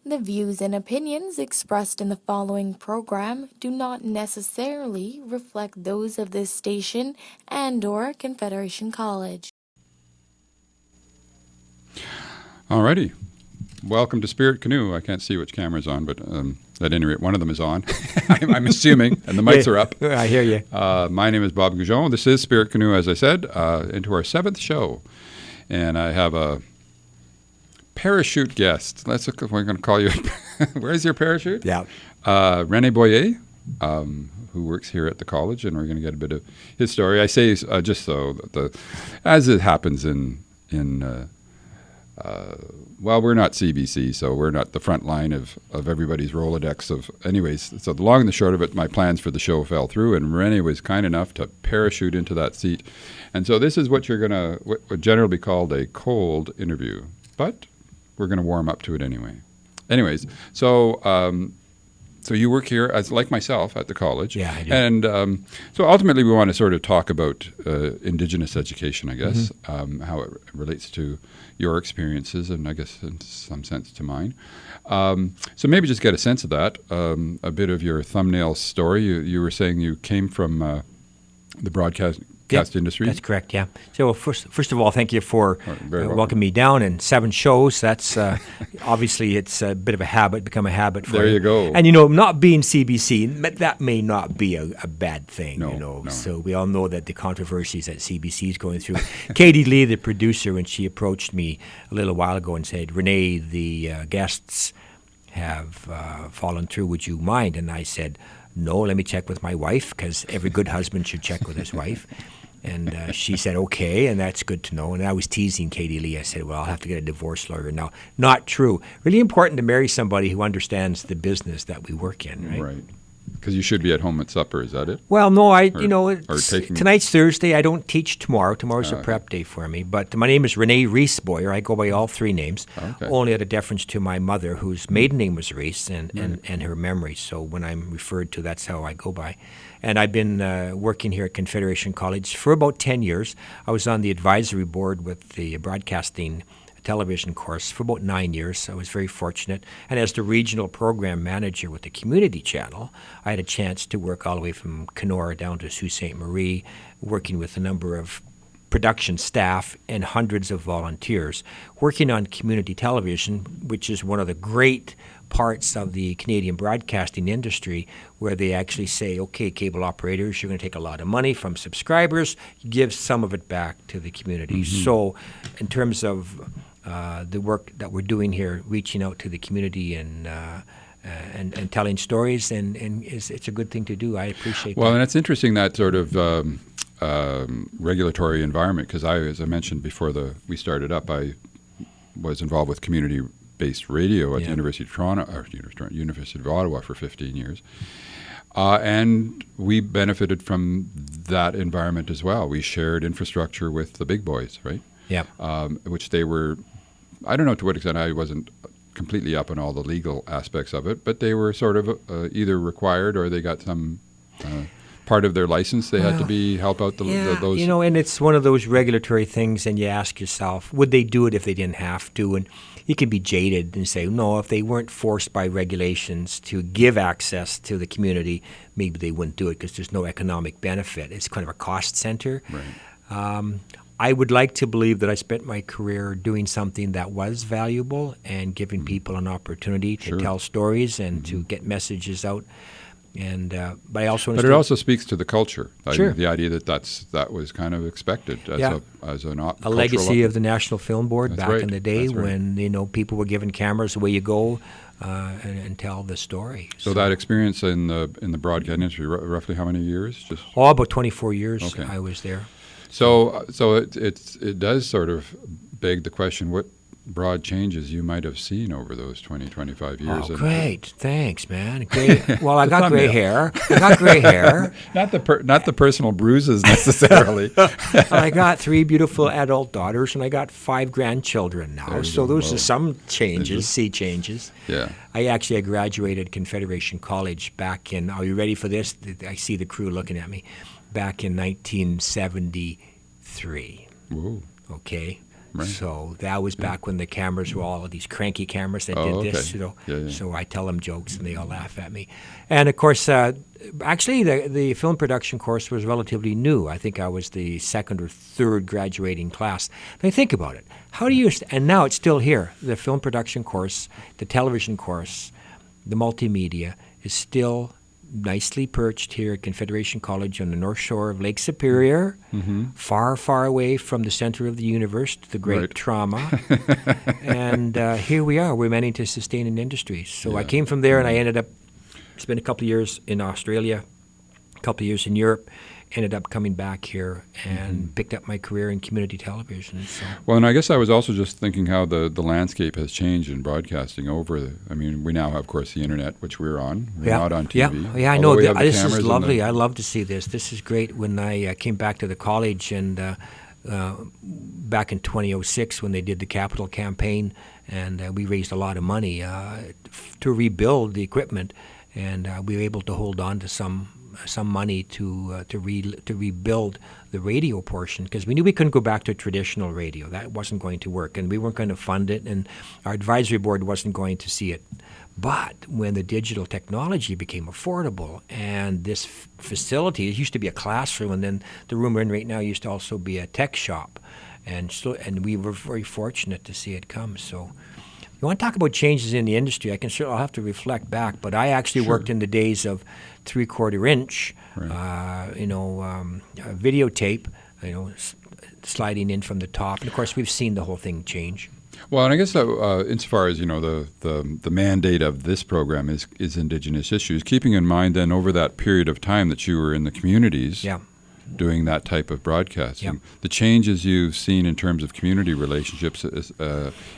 The views and opinions expressed in the following program do not necessarily reflect those of this station and/or Confederation College. Alrighty. Welcome to Spirit Canoe. I can't see which camera's on, but at any rate, one of them is on. I'm assuming, and the mics are up. I hear you. My name is Bob Goujon. This is Spirit Canoe, as I said, into our 7th show. And I have a parachute guest. We're going to call you. Where's your parachute? Yeah. René Boyer, who works here at the college, and we're going to get a bit of his story. I say just so that as it happens well, we're not CBC, so we're not the front line of everybody's Rolodex of. Anyways, so the long and the short of it, my plans for the show fell through, and René was kind enough to parachute into that seat. And so this is what what would generally be called a cold interview, but we're going to warm up to it anyway. Anyways, so you work here as like myself at the college. Yeah, I do. And so ultimately we want to sort of talk about Indigenous education, I guess, how it relates to your experiences and I guess in some sense to mine. So maybe just get a sense of that, a bit of your thumbnail story. You were saying you came from the broadcast industry. That's correct, yeah. So first of all, thank you for welcome. me down in 7 shows. That's obviously it's a bit of a habit, become a habit for There you go. And not being CBC, that may not be a bad thing, No. So we all know that the controversies that CBC is going through. Katie Lee, the producer, when she approached me a little while ago and said, Renee, the guests have fallen through, would you mind? And I said, no, let me check with my wife, because every good husband should check with his wife. And she said, okay, and that's good to know. And I was teasing Katie Lee. I said, well, I'll have to get a divorce lawyer now. Not true. Really important to marry somebody who understands the business that we work in, right? Right. Because you should be at home at supper, is that it? Well, no, taking- tonight's Thursday. I don't teach tomorrow. Tomorrow's a prep day for me. But my name is Renee Reese Boyer. I go by all 3 names, only out of deference to my mother, whose maiden name was Reese, and her memory. So when I'm referred to, that's how I go by. And I've been working here at Confederation College for about 10 years. I was on the advisory board with the broadcasting television course for about 9 years. I was very fortunate. And as the regional program manager with the community channel, I had a chance to work all the way from Canoe down to Sault Ste. Marie, working with a number of production staff and hundreds of volunteers, working on community television, which is one of the great parts of the Canadian broadcasting industry, where they actually say, okay, cable operators, you're going to take a lot of money from subscribers, give some of it back to the community. So in terms of the work that we're doing here, reaching out to the community and telling stories, and it's a good thing to do. I appreciate that. Well, and it's interesting, that sort of regulatory environment, because as I mentioned before we started up, I was involved with community-based radio at the University of Toronto, or University of Ottawa for 15 years. And we benefited from that environment as well. We shared infrastructure with the big boys, right? Yeah. Which they were, I don't know to what extent, I wasn't completely up on all the legal aspects of it, but they were sort of either required or they got some part of their license. They had to help out those. And it's one of those regulatory things, and you ask yourself, would they do it if they didn't have to? And you can be jaded and say, no, if they weren't forced by regulations to give access to the community, maybe they wouldn't do it because there's no economic benefit. It's kind of a cost center. Right. I would like to believe that I spent my career doing something that was valuable and giving people an opportunity to tell stories and to get messages out. And but I also it also speaks to the culture. Sure. The idea that was kind of expected as a legacy of the National Film Board. That's back right. in the day That's right. when people were given cameras, away you go, and tell the story. So that experience in the broadcast industry, roughly how many years? About 24 years. Okay. I was there. So it does sort of beg the question, what broad changes you might have seen over those 20, 25 years. Oh, great. Thanks, man. Great. Well, I got gray hair. Not the personal bruises necessarily. I got 3 beautiful adult daughters, and I got 5 grandchildren now. So those are some changes, changes. Yeah. I graduated Confederation College back in, are you ready for this? I see the crew looking at me. Back in 1973. Whoa. Okay. Right. So that was back when the cameras were all of these cranky cameras that Oh, did this. okay. You know, Yeah. so I tell them jokes and they all laugh at me. And of course, actually, the film production course was relatively new. I think I was the second or third graduating class. Now think about it. How do you? And now it's still here. The film production course, the television course, the multimedia is still nicely perched here at Confederation College on the north shore of Lake Superior, far, far away from the center of the universe, the great Right. trauma. And here we are. We're managing to sustain an industry. So I Yeah. came from there, and I ended up spent a couple of years in Australia, a couple of years in Europe, ended up coming back here and picked up my career in community television. So. Well, and I guess I was also just thinking how the landscape has changed in broadcasting I mean, we now have, of course, the internet, which we're on. We're not on TV. Yeah, I Although know. we have the This cameras is and lovely. I love to see this. This is great. When I came back to the college and back in 2006 when they did the capital campaign, and we raised a lot of money to rebuild the equipment, and we were able to hold on to some money to rebuild the radio portion, because we knew we couldn't go back to traditional radio. That wasn't going to work, and we weren't going to fund it, and our advisory board wasn't going to see it. But when the digital technology became affordable, and this facility, it used to be a classroom, and then the room we're in right now used to also be a tech shop, and we were very fortunate to see it come. So. You want to talk about changes in the industry? I'll have to reflect back, but I actually worked in the days of 3/4 inch, videotape, sliding in from the top, and of course we've seen the whole thing change. Well, and I guess insofar as the mandate of this program is Indigenous issues, keeping in mind then over that period of time that you were in the communities. Yeah. Doing that type of broadcasting. Yep. The changes you've seen in terms of community relationships,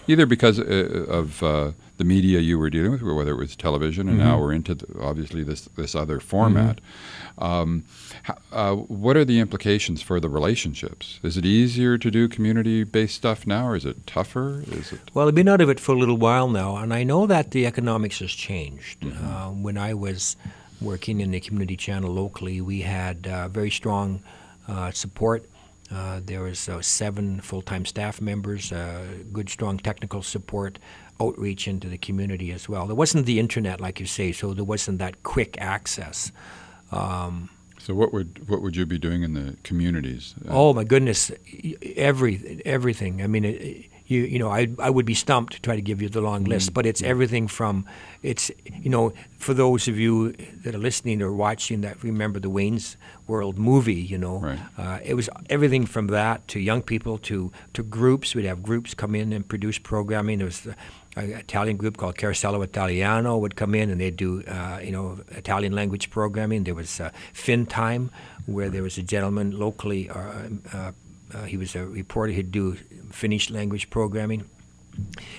either because of the media you were dealing with, whether it was television, and now we're into obviously this other format. What are the implications for the relationships? Is it easier to do community-based stuff now, or is it tougher? Well, I've been out of it for a little while now, and I know that the economics has changed. When I was working in the community channel locally, we had very strong support. There was 7 full-time staff members, good, strong technical support, outreach into the community as well. There wasn't the internet, like you say, so there wasn't that quick access. So what would you be doing in the communities? Oh my goodness, everything. I mean, I would be stumped to try to give you the long list, but it's everything from for those of you that are listening or watching that remember the Wayne's World movie, Right. It was everything from that to young people to groups. We'd have groups come in and produce programming. There was an Italian group called Carosello Italiano would come in and they'd do Italian language programming. There was Fin Time, where there was a gentleman locally. He was a reporter. He'd do Finnish language programming.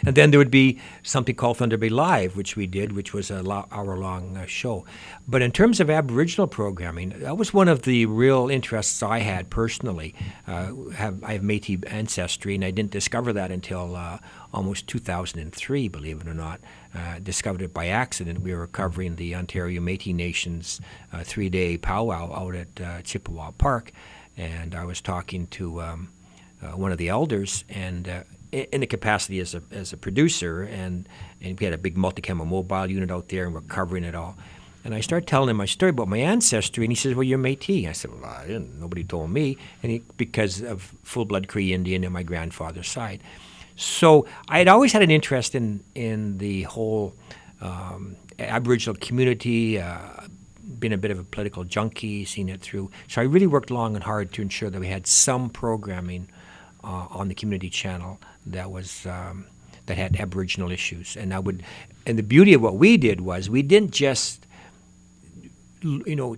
And then there would be something called Thunder Bay Live, which we did, which was an hour-long show. But in terms of Aboriginal programming, that was one of the real interests I had personally. I have Métis ancestry, and I didn't discover that until almost 2003, believe it or not. Discovered it by accident. We were covering the Ontario Métis Nation's 3-day powwow out at Chippewa Park, and I was talking to one of the elders, and in the capacity as a producer, and we had a big multi-camera mobile unit out there, and we're covering it all. And I started telling him my story about my ancestry, and he says, "Well, you're Métis." I said, "Well, I didn't. Nobody told me." And because of full-blood Cree Indian on my grandfather's side. So I had always had an interest in the whole Aboriginal community, been a bit of a political junkie, seen it through. So I really worked long and hard to ensure that we had some programming on the community channel that was that had Aboriginal issues, and the beauty of what we did was we didn't just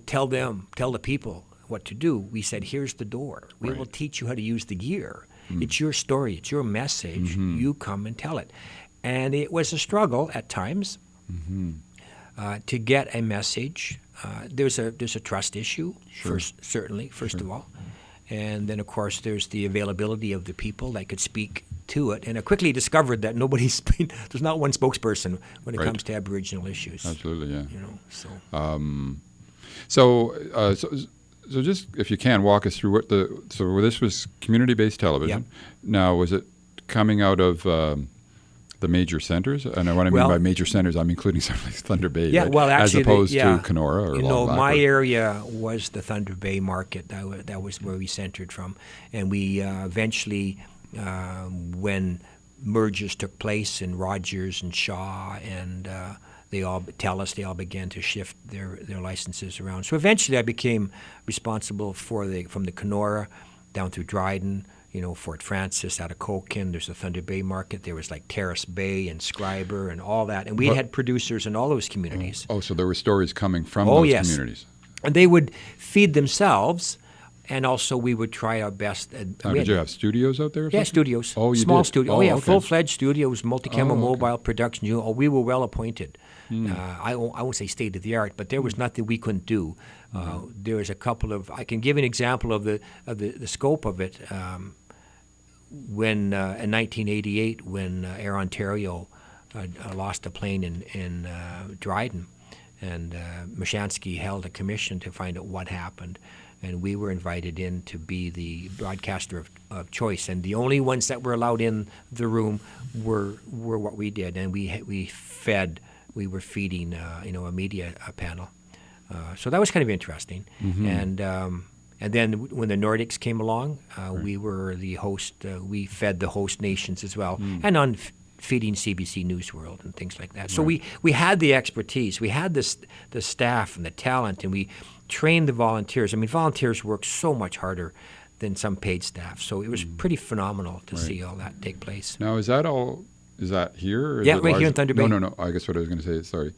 tell the people what to do. We said, "Here's the door. We Right. will teach you how to use the gear. It's your story. It's your message. You come and tell it." And it was a struggle at times to get a message. There's a trust issue, first of all. And then, of course, there's the availability of the people that could speak to it. And I quickly discovered that there's not one spokesperson when it Right. comes to Aboriginal issues. Absolutely, yeah. So. So just if you can walk us through so this was community-based television. Yep. Now, was it coming out of the major centers? And what I mean by major centers, I'm including something like Thunder Bay, Yeah, right? well, actually, as opposed to Kenora or my area was the Thunder Bay market. That was where we centered from. And we eventually, when mergers took place in Rogers and Shaw and they all began to shift their licenses around. So eventually I became responsible from the Kenora down through Dryden, Fort Francis, out of Kokin. There's the Thunder Bay market. There was like Terrace Bay and Scriber and all that. And we had producers in all those communities. Oh, so there were stories coming from those communities. And they would feed themselves. And also, we would try our best. Did you have studios out there? Yeah, studios. Oh, you Small did? studios. Oh, yeah, full-fledged studios, multi-camera mobile production. We were well appointed. I won't say state of the art, but there was nothing we couldn't do. There was a couple of. I can give an example of the scope of it. When in 1988, when Air Ontario lost a plane in Dryden, and Mashansky held a commission to find out what happened. And we were invited in to be the broadcaster of choice. And the only ones that were allowed in the room were what we did. And we were feeding, a media panel. So that was kind of interesting. And then when the Nordics came along, we were the host. We fed the host nations as well. And on feeding CBC News World and things like that. So we had the expertise. We had the staff and the talent, and we trained the volunteers. I mean, volunteers work so much harder than some paid staff. So it was pretty phenomenal to see all that take place. Now, is that here? Or yeah, right here in Thunder Bay. No. I guess what I was going to say, sorry.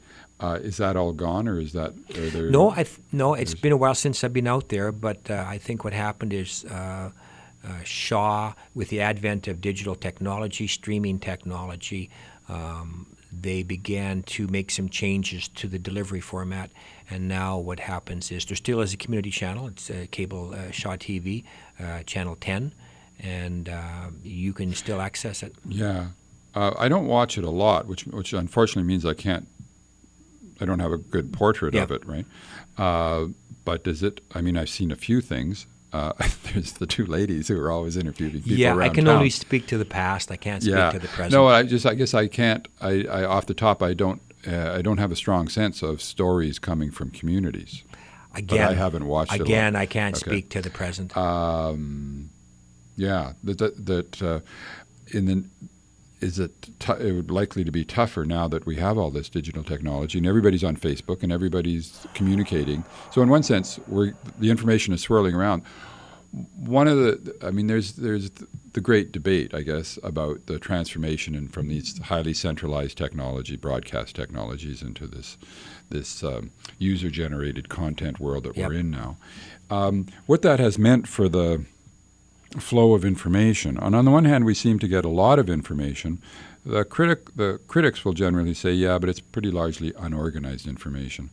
Is that all gone, or is that? Are there... No, it's been a while since I've been out there, but I think what happened is Shaw, with the advent of digital technology, streaming technology, they began to make some changes to the delivery format. And now what happens is there still is a community channel. It's cable Shaw TV, Channel 10, and you can still access it. Yeah. I don't watch it a lot, which unfortunately means I don't have a good portrait of it, right? But does it, I've seen a few things. There's the two ladies who are always interviewing people around I can town. only speak to the past. I can't speak to the present. No, I guess I can't. I off the top, I don't have a strong sense of stories coming from communities. Again, but I haven't watched it a lot. I can't speak to the present. It would likely to be tougher now that we have all this digital technology and everybody's on Facebook and everybody's communicating. So in one sense, the information is swirling around. One of there's the great debate, I guess, about the transformation from these highly centralized technology, broadcast technologies, into this user-generated content world that we're in now. What that has meant for the flow of information. And on the one hand, we seem to get a lot of information. The critics will generally say, yeah, but it's pretty largely unorganized information.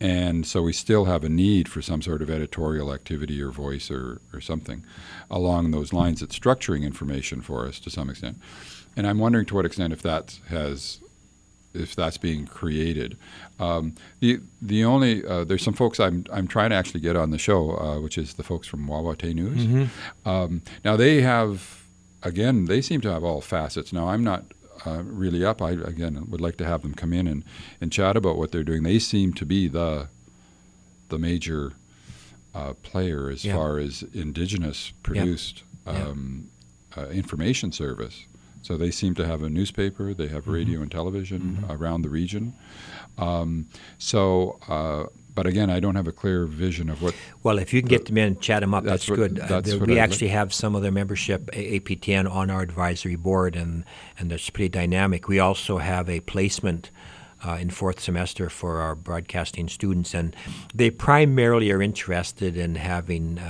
And so we still have a need for some sort of editorial activity or voice or something along those lines that's structuring information for us to some extent. And I'm wondering to what extent if that's being created. The only there's some folks I'm trying to actually get on the show, which is the folks from Wawate News. Now they seem to have all facets. Now I'm not really up. I would like to have them come in and chat about what they're doing. They seem to be the major player as far as Indigenous produced information service. So they seem to have a newspaper, they have radio and television around the region. But again, I don't have a clear vision of what... Well, if you can get them in and chat them up, that's good. We actually have some of their membership, APTN, on our advisory board, and that's pretty dynamic. We also have a placement in fourth semester for our broadcasting students, and they primarily are interested in having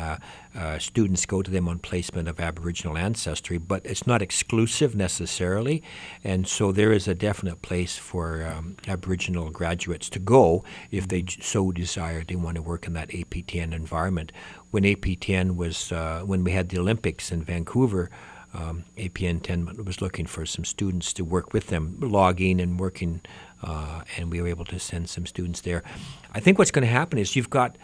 students go to them on placement of Aboriginal ancestry, but it's not exclusive necessarily, and so there is a definite place for Aboriginal graduates to go if they so desire. They want to work in that APTN environment. When APTN was, when we had the Olympics in Vancouver, APN 10 was looking for some students to work with them, logging and working, and we were able to send some students there. I think what's going to happen is you've got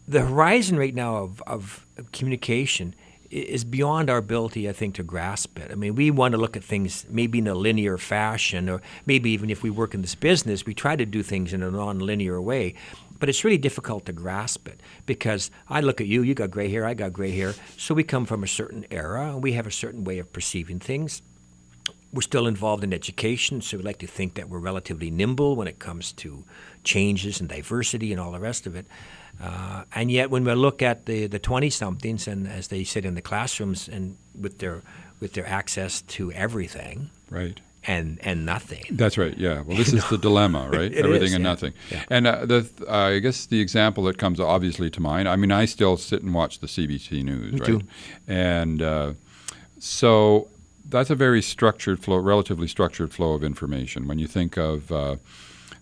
the horizon right now of communication is beyond our ability, I think, to grasp it. I mean, we want to look at things maybe in a linear fashion, or maybe even if we work in this business, we try to do things in a non-linear way. But it's really difficult to grasp it because I look at you got gray hair, I got gray hair. So we come from a certain era and we have a certain way of perceiving things. We're still involved in education, so we like to think that we're relatively nimble when it comes to changes and diversity and all the rest of it. And yet when we look at the 20-somethings and as they sit in the classrooms and with their access to everything. Right. And nothing. That's right. Yeah. Well, this is the dilemma, right? Everything is, and nothing. Yeah. And I guess the example that comes obviously to mind. I mean, I still sit and watch the CBC News, right? Too. And so that's a very structured flow, relatively structured flow of information. When you think of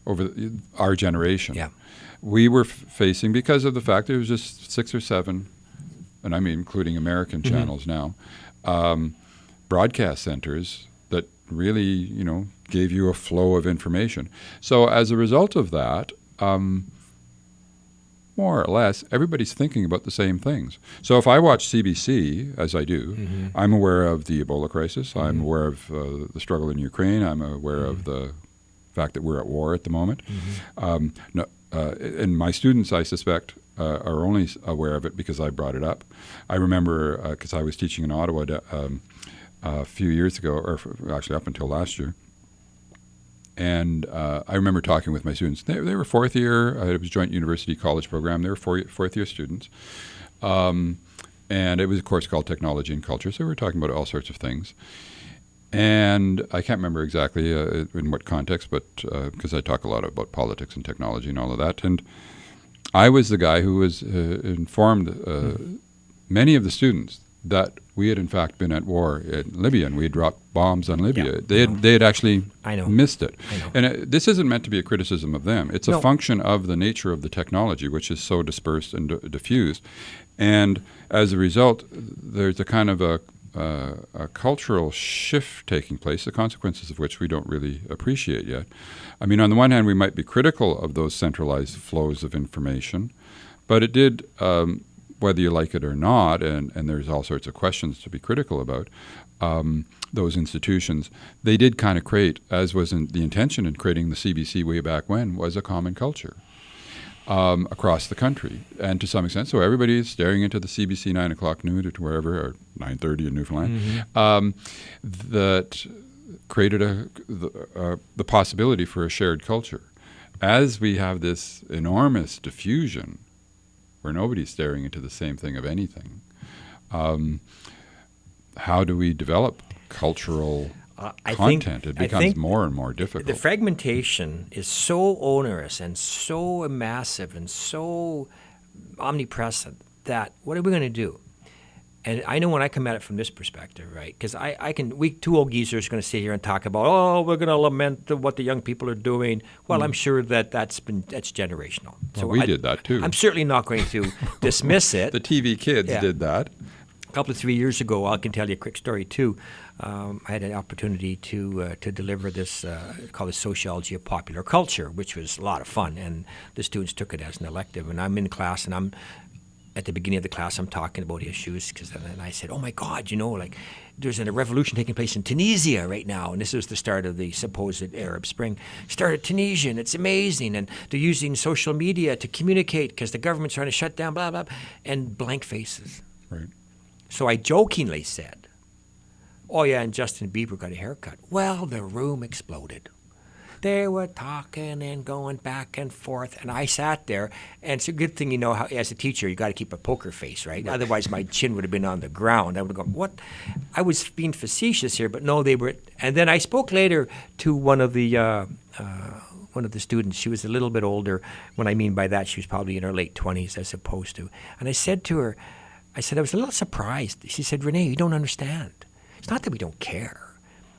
over our generation, we were facing, because of the fact that it was just 6 or 7, and I mean including American channels now, broadcast centers that really, gave you a flow of information. So as a result of that, more or less, everybody's thinking about the same things. So if I watch CBC, as I do, I'm aware of the Ebola crisis. I'm aware of the struggle in Ukraine. I'm aware of the fact that we're at war at the moment. And my students, I suspect, are only aware of it because I brought it up. I remember, because I was teaching in Ottawa a few years ago, or actually up until last year. And I remember talking with my students. They were fourth year. It was a joint university college program. They were fourth year students. And it was a course called Technology and Culture. So we were talking about all sorts of things. And I can't remember exactly in what context, but because I talk a lot about politics and technology and all of that. And I was the guy who was informed many of the students that we had in fact been at war in Libya and we had dropped bombs on Libya. They had actually missed it. And this isn't meant to be a criticism of them. It's a function of the nature of the technology, which is so dispersed and diffused. And as a result, there's a kind of a cultural shift taking place, the consequences of which we don't really appreciate yet. I mean, on the one hand, we might be critical of those centralized flows of information, but it did, whether you like it or not, and there's all sorts of questions to be critical about, those institutions, they did kind of create, as was the intention in creating the CBC way back when, was a common culture across the country. And to some extent, so everybody is staring into the CBC 9 o'clock noon or wherever, or 9:30 in Newfoundland, that created the possibility for a shared culture. As we have this enormous diffusion where nobody's staring into the same thing of anything, how do we develop cultural content? It becomes more and more difficult. The fragmentation is so onerous and so massive and so omnipresent that what are we going to do? And I know when I come at it from this perspective, right? Because we two old geezers are going to sit here and talk about, we're going to lament what the young people are doing. Well, I'm sure that's generational. So we did that too. I'm certainly not going to dismiss it. The TV kids did that. A couple of 3 years ago, I can tell you a quick story too. I had an opportunity to deliver this called the Sociology of Popular Culture, which was a lot of fun, and the students took it as an elective. And I'm in class, and I'm at the beginning of the class, I'm talking about issues, and I said, "Oh my God, there's a revolution taking place in Tunisia right now, and this was the start of the supposed Arab Spring. Started Tunisia, and it's amazing, and they're using social media to communicate because the government's trying to shut down, blah blah," and blank faces. Right. So I jokingly said, "Oh yeah, and Justin Bieber got a haircut." Well, the room exploded. They were talking and going back and forth, and I sat there, and it's a good thing, how as a teacher, you got to keep a poker face, right? Otherwise, my chin would have been on the ground. I would have gone, what? I was being facetious here, but no, they were. And then I spoke later to one of the students. She was a little bit older. What I mean by that, she was probably in her late 20s as opposed to. And I said to her, I was a little surprised. She said, "Renee, you don't understand. It's not that we don't care.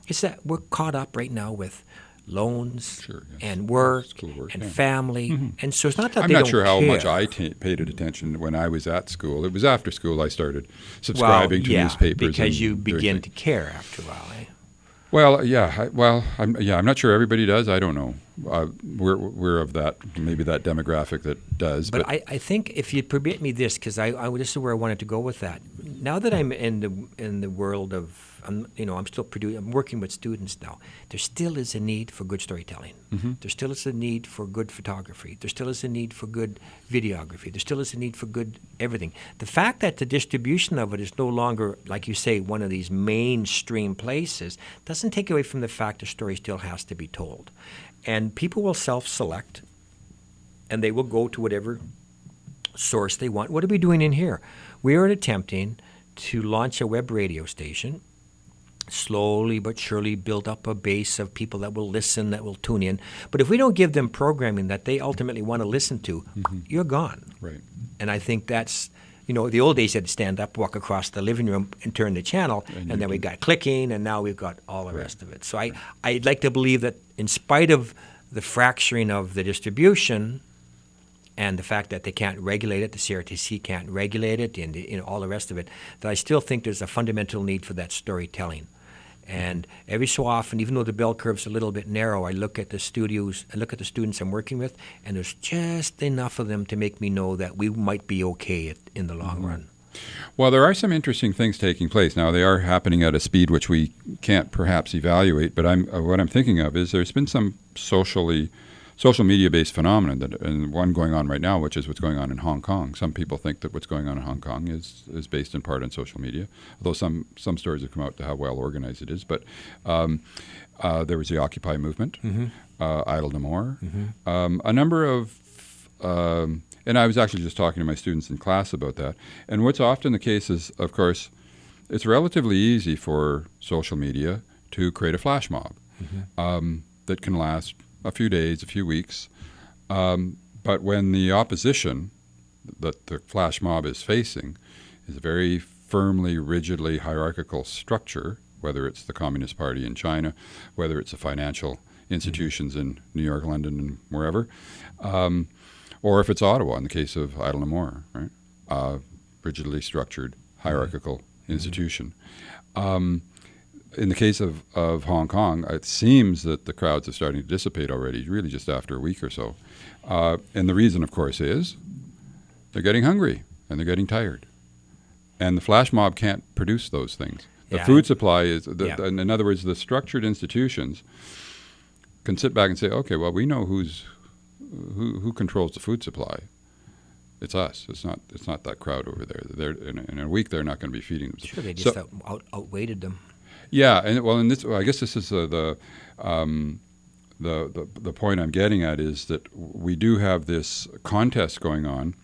It's that we're caught up right now with loans and work and family. And so it's not that I'm they not don't sure how care. much I paid attention when I was at school. It was after school I started subscribing to newspapers. Because you begin to care after a while. Well, yeah. I'm not sure everybody does. I don't know. We're of that, maybe that demographic that does. But I think if you permit me this, because this is where I wanted to go with that. Now that I'm in the world of, I'm still I'm working with students now. There still is a need for good storytelling. Mm-hmm. There still is a need for good photography. There still is a need for good videography. There still is a need for good everything. The fact that the distribution of it is no longer, like you say, one of these mainstream places doesn't take away from the fact the story still has to be told. And people will self-select, and they will go to whatever source they want. What are we doing in here? We are attempting to launch a web radio station, slowly but surely build up a base of people that will listen, that will tune in. But if we don't give them programming that they ultimately want to listen to, you're gone. Right. And I think that's, the old days you had to stand up, walk across the living room and turn the channel, and then we got clicking, and now we've got all the rest of it. So I'd like to believe that in spite of the fracturing of the distribution and the fact that they can't regulate it, the CRTC can't regulate it, and all the rest of it, that I still think there's a fundamental need for that storytelling. And every so often, even though the bell curve's a little bit narrow, I look at the studios, I look at the students I'm working with, and there's just enough of them to make me know that we might be okay in the long run. Well, there are some interesting things taking place. Now, they are happening at a speed which we can't perhaps evaluate, but what I'm thinking of is there's been some social media-based phenomenon, and one going on right now, which is what's going on in Hong Kong. Some people think that what's going on in Hong Kong is based in part on social media, although some stories have come out to how well organized it is. But there was the Occupy movement, Idle No More, a number of, and I was actually just talking to my students in class about that. And what's often the case is, of course, it's relatively easy for social media to create a flash mob that can last a few days, a few weeks. But when the opposition that the flash mob is facing is a very firmly, rigidly hierarchical structure, whether it's the Communist Party in China, whether it's the financial institutions in New York, London, and wherever, or if it's Ottawa in the case of Idle No More, right? Rigidly structured, hierarchical institution. In the case of Hong Kong, it seems that the crowds are starting to dissipate already, really just after a week or so. And the reason, of course, is they're getting hungry and they're getting tired. And the flash mob can't produce those things. The food supply is, in other words, the structured institutions can sit back and say, okay, well, we know who controls the food supply. It's us. It's not that crowd over there. They're in a week they're not going to be feeding them. Sure, they just outweighted them. Yeah, and I guess this is the point I'm getting at is that we do have this contest going on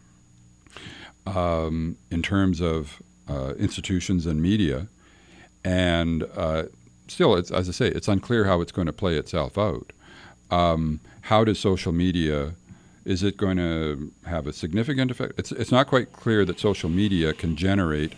in terms of institutions and media, and still, as I say, it's unclear how it's going to play itself out. How does social media? Is it going to have a significant effect? It's not quite clear that social media can generate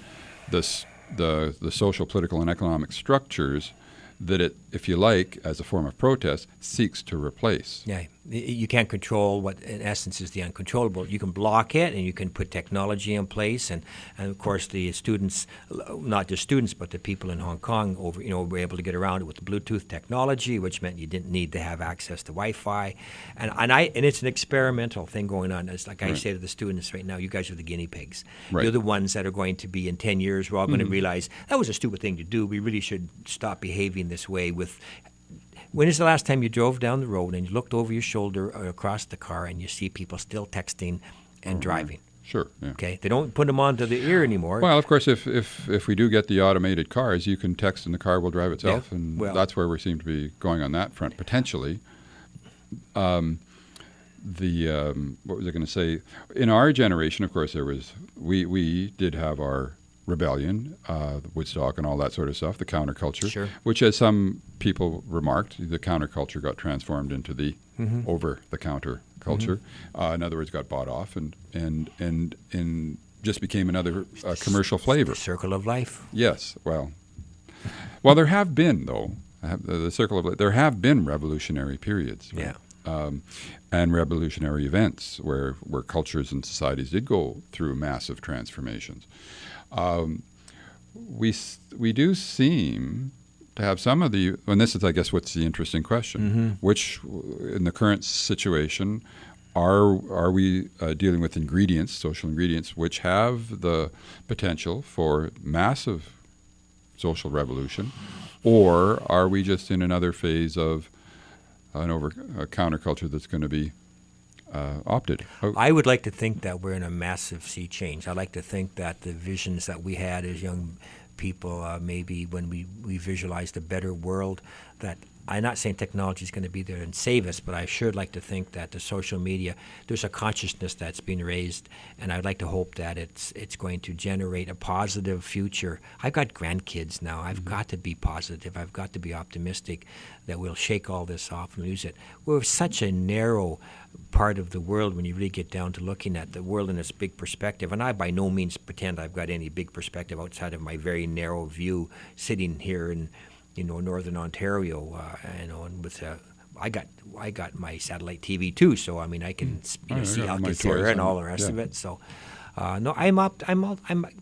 this. The social, political, and economic structures that it, if you like, as a form of protest, seeks to replace. Yeah, you can't control what, in essence, is the uncontrollable. You can block it, and you can put technology in place, and of course the students, not just students, but the people in Hong Kong, were able to get around it with the Bluetooth technology, which meant you didn't need to have access to Wi-Fi, and it's an experimental thing going on. It's like I say to the students right now, you guys are the guinea pigs. Right. You're the ones that are going to be in 10 years. We're all going to realize that was a stupid thing to do. We really should stop behaving this way. When is the last time you drove down the road and you looked over your shoulder or across the car and you see people still texting and driving? Sure. Yeah. Okay, they don't put them onto the ear anymore. Well, of course, if we do get the automated cars, you can text and the car will drive itself, and that's where we seem to be going on that front potentially. What was I going to say? In our generation, of course, we did have our rebellion, Woodstock and all that sort of stuff, the counterculture, which, as some people remarked, the counterculture got transformed into the over-the-counter culture. In other words, got bought off and just became another commercial flavor. The circle of life. Yes. Well, there have been, though, the circle of life, there have been revolutionary periods. Right? Yeah. And revolutionary events where cultures and societies did go through massive transformations. We do seem have some of the, and this is, I guess, what's the interesting question, Mm-hmm. which, in the current situation, are we dealing with ingredients, social ingredients, which have the potential for massive social revolution, or are we just in another phase of a counterculture that's going to be opted out? I would like to think that we're in a massive sea change. I like to think that the visions that we had as young people, maybe when we visualized a better world, that I'm not saying technology is going to be there and save us, but I sure like to think that the social media, there's a consciousness that's been raised, and I'd like to hope that it's going to generate a positive future. I've got grandkids now. I've got to be positive. I've got to be optimistic that we'll shake all this off and lose it. We're such a narrow part of the world when you really get down to looking at the world in its big perspective. And I by no means pretend I've got any big perspective outside of my very narrow view sitting here in northern Ontario, and with I got my satellite TV too, so I mean I can see Alcantara and all the rest of it. So no, I'm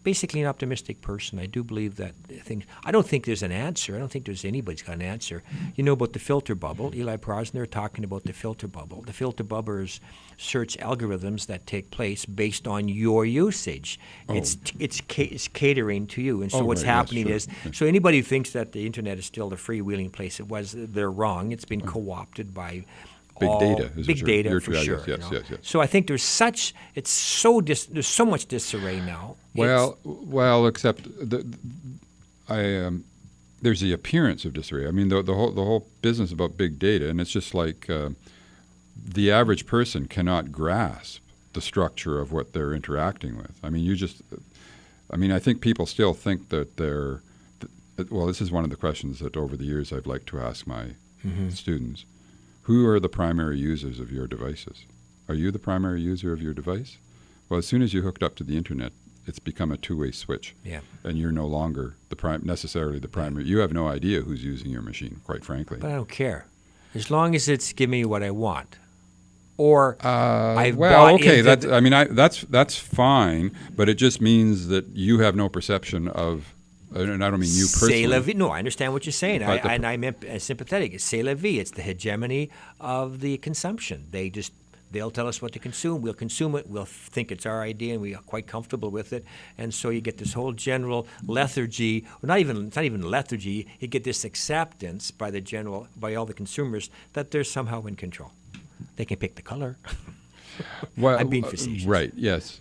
basically an optimistic person. I do believe that things. I don't think there's an answer. I don't think there's anybody's got an answer. You know about the filter bubble. Eli Prosner talking about the filter bubble. The filter bubble is search algorithms that take place based on your usage. Oh. It's catering to you, and so what's right, yes, happening sure. is so anybody who thinks that the internet is still the freewheeling place it was, they're wrong. It's been co-opted by Big data is big what data you're for yes, sure. yes, yes. So I think there's so much disarray now. Well, except there's the appearance of disarray. I mean, the whole business about big data, and it's just like the average person cannot grasp the structure of what they're interacting with. I mean, I think people still think that they're. Well, this is one of the questions that over the years I've liked to ask my students. Who are the primary users of your devices? Are you the primary user of your device? Well, as soon as you hooked up to the internet, it's become a two-way switch. Yeah. And you're no longer necessarily the primary. You have no idea who's using your machine, quite frankly. But I don't care. As long as it's giving me what I want. Or that's fine, but it just means that you have no perception of. And I don't mean you personally. C'est la vie. No, I understand what you're saying. I'm sympathetic. It's c'est la vie. It's the hegemony of the consumption. They'll tell us what to consume. We'll consume it. We'll think it's our idea, and we are quite comfortable with it. And so you get this whole general lethargy. Well, it's not even lethargy. You get this acceptance by all the consumers that they're somehow in control. They can pick the color. Well, I'm being facetious. Right. Yes.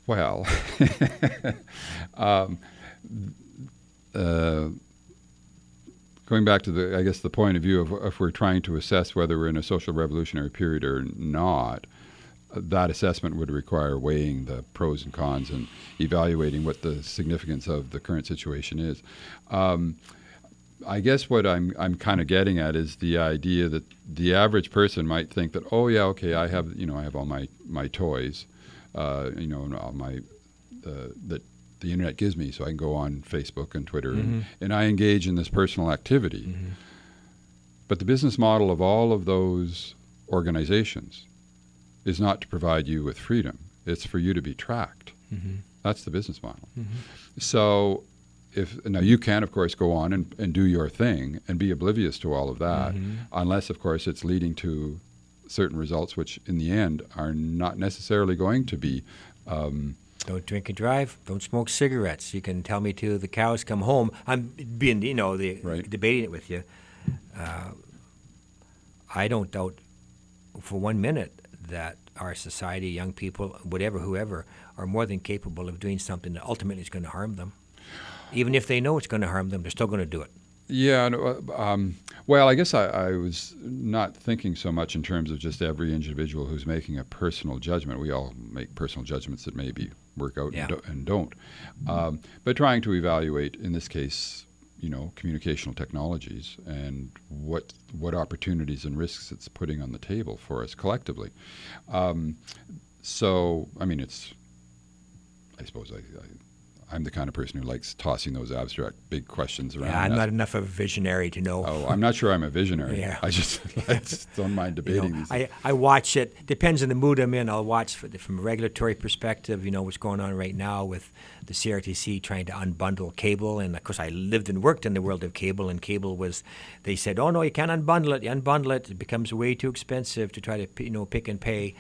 Well, going back to the point of view of if we're trying to assess whether we're in a social revolutionary period or not, that assessment would require weighing the pros and cons and evaluating what the significance of the current situation is. I guess what I'm kind of getting at is the idea that the average person might think that, oh yeah, okay, I have all my toys. And all that the internet gives me, so I can go on Facebook and Twitter, and I engage in this personal activity. Mm-hmm. But the business model of all of those organizations is not to provide you with freedom. It's for you to be tracked. Mm-hmm. That's the business model. Mm-hmm. So now you can, of course, go on and do your thing and be oblivious to all of that, unless, of course, it's leading to certain results which in the end are not necessarily going to be don't drink and drive, don't smoke cigarettes. You can tell me till the cows come home. I'm being debating it with you. I don't doubt for 1 minute that our society, young people, whoever are more than capable of doing something that ultimately is going to harm them. Even if they know it's going to harm them, they're still going to do it. Yeah, well, I guess I was not thinking so much in terms of just every individual who's making a personal judgment. We all make personal judgments that maybe work out and don't. But trying to evaluate, in this case, communicational technologies and what opportunities and risks it's putting on the table for us collectively. So, I mean, I suppose I'm the kind of person who likes tossing those abstract big questions around. Yeah, I'm not enough of a visionary to know. Oh, I'm not sure I'm a visionary. Yeah. I just don't mind debating these things. I watch it. Depends on the mood I'm in. I'll watch from a regulatory perspective. What's going on right now with the CRTC trying to unbundle cable, and of course I lived and worked in the world of cable. And cable was, they said, oh no, you can't unbundle it. You unbundle it, it becomes way too expensive to try to pick and pay.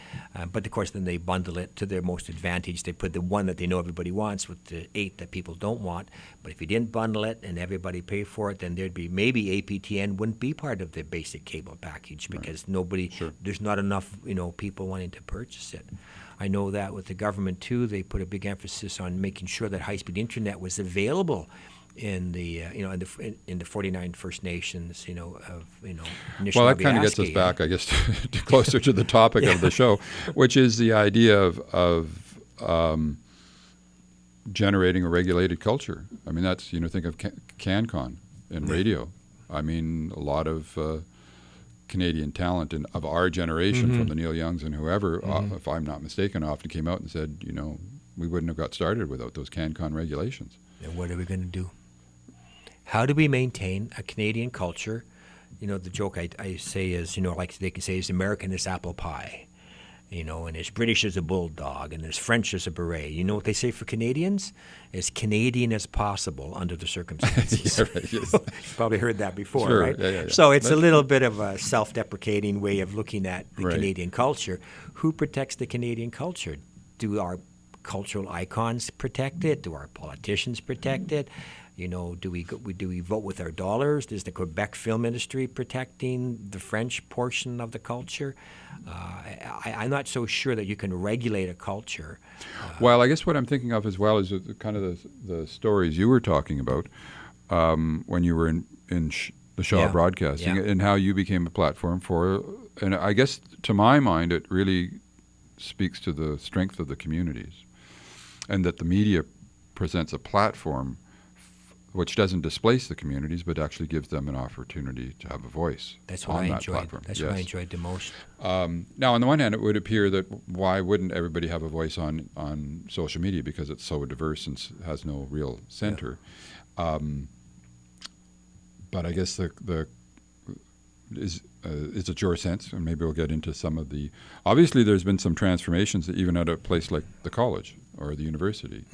But of course then they bundle it to their most advantage. They put the one that they know everybody wants with the 8 that people don't want. But if you didn't bundle it and everybody pay for it, then there'd be maybe APTN wouldn't be part of the basic cable package because there's not enough people wanting to purchase it. I know that with the government too, they put a big emphasis on making sure that high-speed internet was available in the in the 49 First Nations, Well, that kind of gets us back, I guess, to closer to the topic of the show, which is the idea of generating a regulated culture. I mean, that's think of CanCon and radio. I mean, a lot of Canadian talent of our generation, from the Neil Youngs and whoever, if I'm not mistaken, often came out and said, we wouldn't have got started without those CanCon regulations. And what are we going to do? How do we maintain a Canadian culture? The joke I say is, like they can say, is American as apple pie, and as British as a bulldog, and as French as a beret. You know what they say for Canadians? As Canadian as possible under the circumstances. Yeah, right, yes. You've probably heard that before, Sure. right? Yeah. So it's a little bit of a self-deprecating way of looking at the Right. Canadian culture. Who protects the Canadian culture? Do our cultural icons protect it? Do our politicians protect it? Do we vote with our dollars? Is the Quebec film industry protecting the French portion of the culture? I'm not so sure that you can regulate a culture. Well, I guess what I'm thinking of as well is kind of the stories you were talking about when you were in the Shaw Broadcasting, and how you became a platform for. And I guess to my mind, it really speaks to the strength of the communities, and that the media presents a platform which doesn't displace the communities, but actually gives them an opportunity to have a voice. That's what I enjoyed. Platform. That's what I enjoyed the most. Now, on the one hand, it would appear that why wouldn't everybody have a voice on social media, because it's so diverse and has no real center. Yeah. But I guess is it your sense, and maybe we'll get into some of the. Obviously, there's been some transformations even at a place like the college or the university,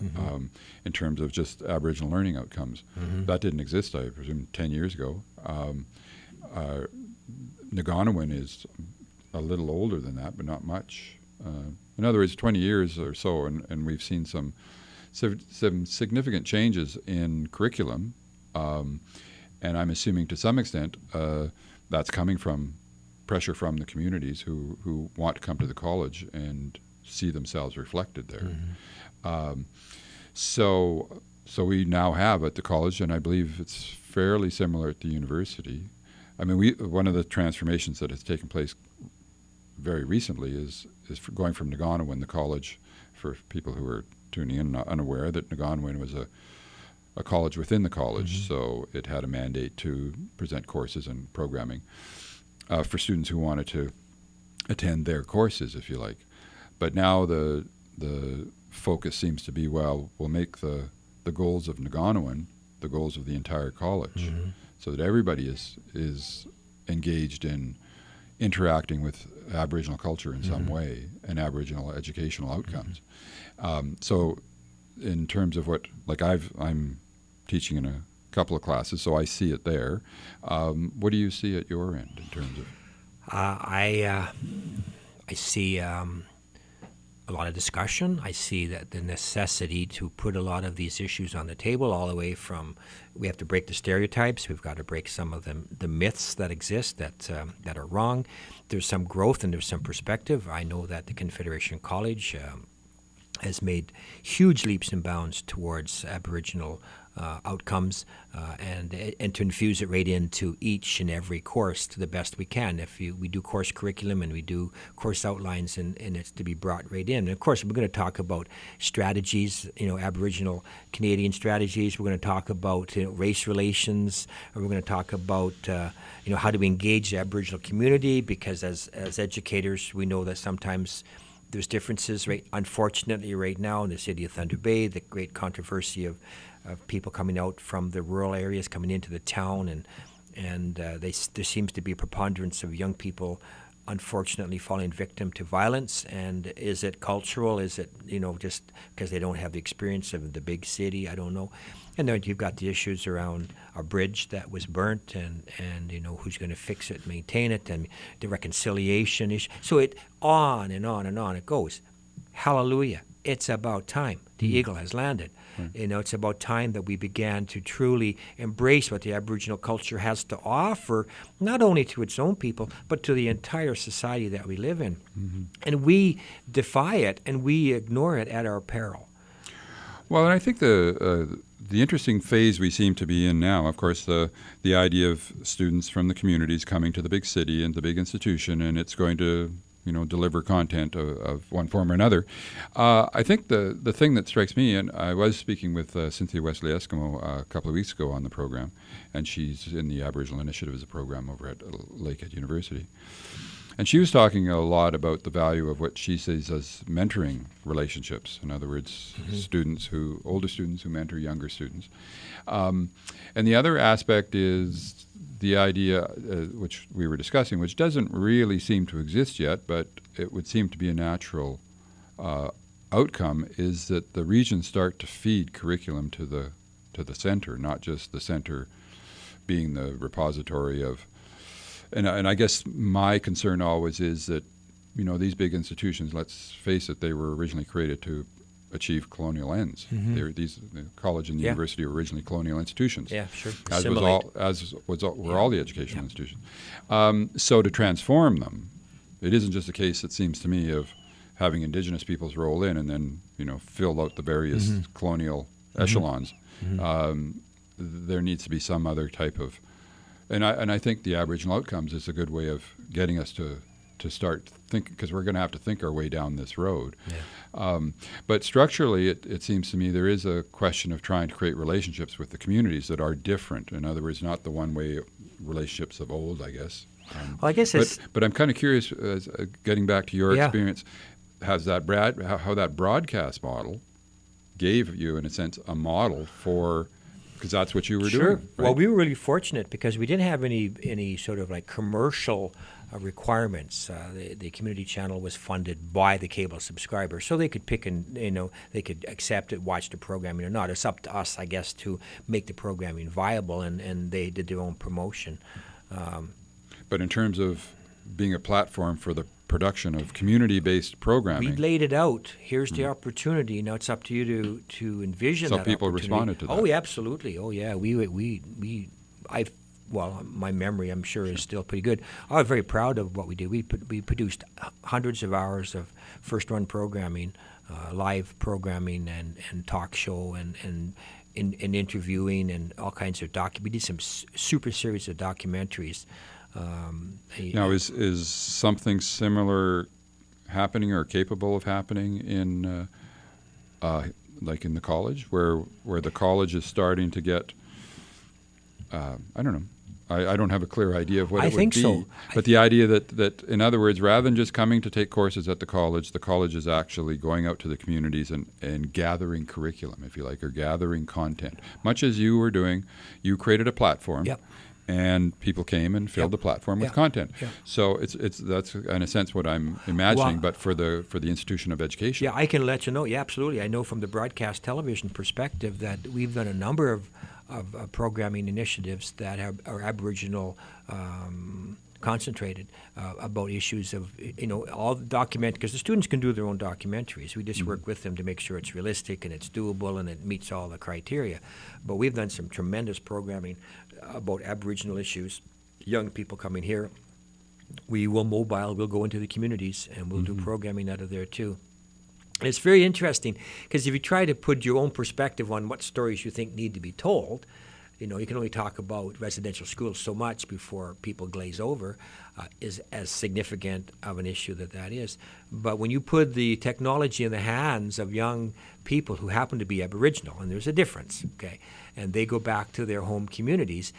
in terms of just Aboriginal learning outcomes. That didn't exist, I presume, 10 years ago. Nagonawan is a little older than that, but not much. In other words, 20 years or so, and we've seen some significant changes in curriculum, and I'm assuming to some extent that's coming from pressure from the communities who want to come to the college and see themselves reflected there. So we now have at the college, and I believe it's fairly similar at the university. I mean, one of the transformations that has taken place very recently is going from Nagonawan, the college, for people who are tuning in unaware, that Nagonawan was a college within the college, so it had a mandate to present courses and programming for students who wanted to attend their courses, if you like. But now the focus seems to be, well, we'll make the goals of Nagonawan the goals of the entire college, so that everybody is engaged in interacting with Aboriginal culture in some way and Aboriginal educational outcomes. So in terms of I'm teaching in a couple of classes, so I see it there. What do you see at your end in terms of? I see a lot of discussion. I see that the necessity to put a lot of these issues on the table, all the way from we have to break the stereotypes. We've got to break some of the myths that exist that are wrong. There's some growth and there's some perspective. I know that the Confederation College has made huge leaps and bounds towards Aboriginal outcomes and to infuse it right into each and every course to the best we can. We do course curriculum and we do course outlines, and it's to be brought right in. And of course, we're going to talk about strategies, Aboriginal Canadian strategies. We're going to talk about race relations. We're going to talk about how do we engage the Aboriginal community, because as educators, we know that sometimes there's differences, right? Unfortunately, right now in the city of Thunder Bay, the great controversy of people coming out from the rural areas coming into the town, and there seems to be a preponderance of young people unfortunately falling victim to violence. And is it cultural? Is it, just because they don't have the experience of the big city? I don't know. And then you've got the issues around a bridge that was burnt, and who's going to fix it, maintain it, and the reconciliation issue. So it on and on and on it goes. Hallelujah. It's about time. The eagle has landed. It's about time that we began to truly embrace what the Aboriginal culture has to offer, not only to its own people, but to the entire society that we live in. And we defy it, and we ignore it at our peril. Well, and I think the interesting phase we seem to be in now, of course, the idea of students from the communities coming to the big city and the big institution, and it's going to deliver content of one form or another. I think the thing that strikes me, and I was speaking with Cynthia Wesley Eskimo a couple of weeks ago on the program, and she's in the Aboriginal Initiative as a program over at Lakehead University. And she was talking a lot about the value of what she sees as mentoring relationships. In other words, older students who mentor younger students. And the other aspect is the idea, which we were discussing, which doesn't really seem to exist yet, but it would seem to be a natural outcome, is that the regions start to feed curriculum to the center, not just the center being the repository of. And I guess my concern always is that, these big institutions, let's face it, they were originally created to achieve colonial ends. The college and the university were originally colonial institutions. Yeah, sure. As were all the educational institutions. So to transform them, it isn't just a case, it seems to me, of having Indigenous peoples roll in and then fill out the various colonial echelons. There needs to be some other type of, and I think the Aboriginal outcomes is a good way of getting us to start thinking, because we're going to have to think our way down this road. But structurally, it seems to me there is a question of trying to create relationships with the communities that are different. In other words, not the one-way relationships of old, I guess. Well, I guess but I'm kind of curious, getting back to your experience, has that how that broadcast model gave you, in a sense, a model for, because that's what you were doing. Right? Well, we were really fortunate because we didn't have any sort of like commercial requirements. The community channel was funded by the cable subscriber, so they could pick and they could accept it, watch the programming or not. It's up to us, I guess, to make the programming viable, and they did their own promotion. But in terms of being a platform for the production of community-based programming, we laid it out. Here's the opportunity. Now it's up to you to envision that. So people responded to that. Oh, yeah, absolutely. Oh, yeah. My memory, I'm sure, is still pretty good. I was very proud of what we did. We produced hundreds of hours of first-run programming, live programming, and talk show, and interviewing, and all kinds of we did some super series of documentaries. Now, is something similar happening or capable of happening in, like in the college, where the college is starting to get, I don't know. I don't have a clear idea of what it would be. I think so. But the idea that, in other words, rather than just coming to take courses at the college is actually going out to the communities and gathering curriculum, if you like, or gathering content. Much as you were doing, you created a platform. Yep. And people came and filled the platform with content. Yep. So that's in a sense what I'm imagining, but for the institution of education. Yeah, I can let you know. Yeah, absolutely. I know from the broadcast television perspective that we've done a number of programming initiatives that are Aboriginal concentrated about issues of all document, because the students can do their own documentaries. We just work with them to make sure it's realistic and it's doable and it meets all the criteria. But we've done some tremendous programming about Aboriginal issues, young people coming here. We'll go into the communities and we'll do programming out of there too. And it's very interesting because if you try to put your own perspective on what stories you think need to be told, you can only talk about residential schools so much before people glaze over, is as significant of an issue that is. But when you put the technology in the hands of young people who happen to be Aboriginal, and there's a difference, okay, and they go back to their home communities,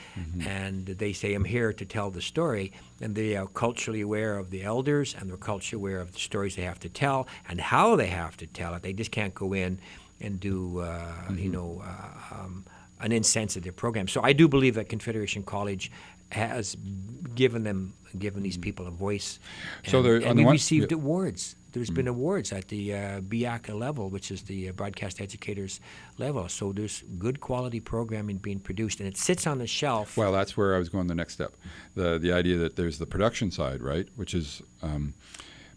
and they say, I'm here to tell the story, and they are culturally aware of the elders, and they're culturally aware of the stories they have to tell and how they have to tell it. They just can't go in and do, an insensitive program. So I do believe that Confederation College has given these people a voice. So and we received awards. There's been awards at the BIACA level, which is the broadcast educators level. So there's good quality programming being produced, and it sits on the shelf. Well, that's where I was going the next step. The idea that there's the production side, right, which is,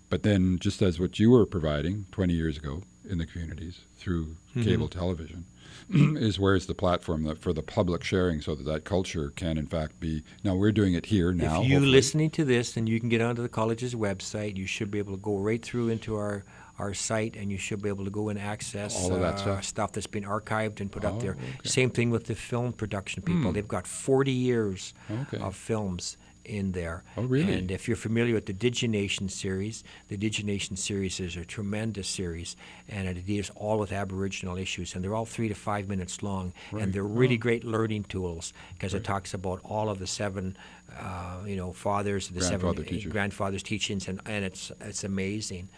but then just as what you were providing 20 years ago in the communities through cable television, is where's the platform for the public sharing so that culture can in fact be. Now we're doing it here now. If you're listening to this, then you can get onto the college's website. You should be able to go right through into our site, and you should be able to go and access all of that stuff that's been archived and put up there. Okay. Same thing with the film production people. They've got 40 years of films in there. Oh, really? And if you're familiar with the Digination series, the Digination series is a tremendous series, and it deals all with Aboriginal issues, and they're all 3 to 5 minutes long, and they're really great learning tools because it talks about all of the 7, fathers, the 7 grandfathers' teachings, and it's amazing.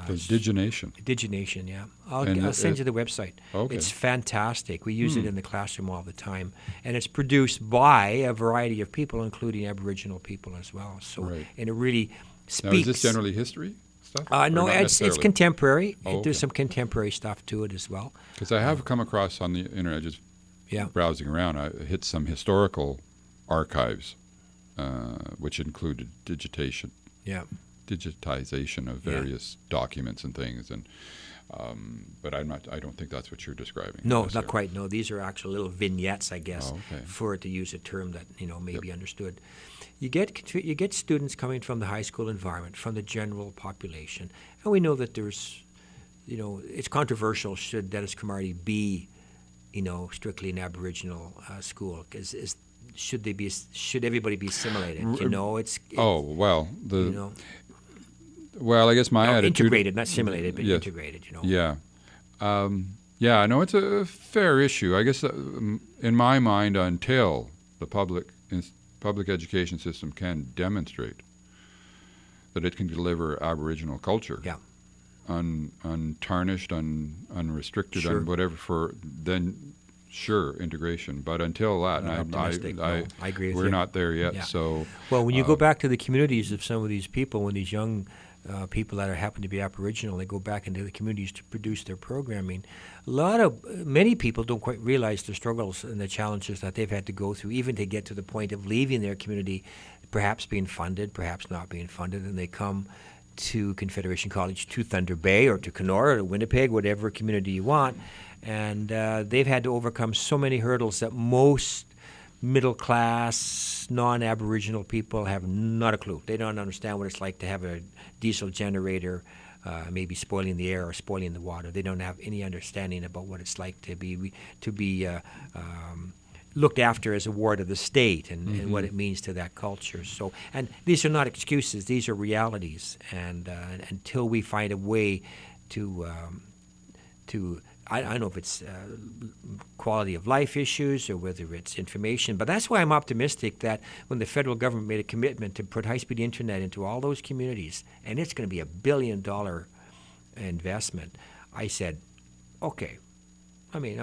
The Digination. Digination, yeah. I'll send you the website. Okay. It's fantastic. We use it in the classroom all the time. And it's produced by a variety of people, including Aboriginal people as well. So, and it really speaks. Now, is this generally history stuff? No, it's contemporary. There's some contemporary stuff to it as well. Because I have come across on the internet, just browsing around, I hit some historical archives, which included digitization of various documents and things, and but I don't think that's what you're describing. No, not quite. No, these are actual little vignettes, I guess, for to use a term that may be understood. You get students coming from the high school environment, from the general population, and we know that there's, it's controversial. Should Dennis Cromarty be, strictly an Aboriginal school? Should everybody be assimilated? Well, I guess my attitude... Integrated, not simulated, but integrated, Yeah. No, it's a fair issue. I guess in my mind, until the public education system can demonstrate that it can deliver Aboriginal culture, untarnished, unrestricted, whatever, then sure, integration. But until that, I agree with you. We're not there yet. Yeah. So, well, when you go back to the communities of some of these people, when these young people that happen to be Aboriginal, they go back into the communities to produce their programming. Many people don't quite realize the struggles and the challenges that they've had to go through, even to get to the point of leaving their community, perhaps being funded, perhaps not being funded, and they come to Confederation College, to Thunder Bay or to Canoe or to Winnipeg, whatever community you want, and they've had to overcome so many hurdles that most middle-class, non-Aboriginal people have not a clue. They don't understand what it's like to have a diesel generator maybe spoiling the air or spoiling the water. They don't have any understanding about what it's like to be looked after as a ward of the state and what it means to that culture. So, and these are not excuses; these are realities. And until we find a way to I don't know if it's quality of life issues or whether it's information, but that's why I'm optimistic that when the federal government made a commitment to put high-speed internet into all those communities, and it's going to be $1 billion investment, I said, okay. I mean,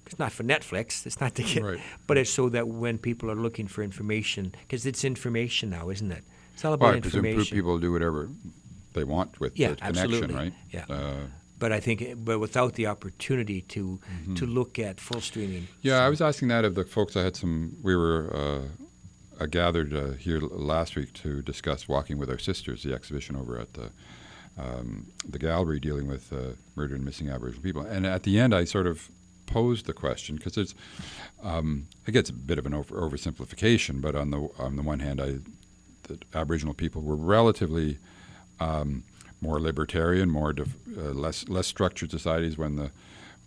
it's not for Netflix, it's not to get, but it's so that when people are looking for information, because it's information now, isn't it? It's all about information. I presume people do whatever they want with the connection, absolutely. Right? Yeah. But I think, without the opportunity to look at full streaming. Yeah, I was asking that of the folks. We were gathered here last week to discuss Walking with Our Sisters, the exhibition over at the gallery dealing with murdered and missing Aboriginal people. And at the end, I sort of posed the question because it's, it gets a bit of an oversimplification. But on the one hand, the Aboriginal people were relatively more libertarian, less structured societies. When the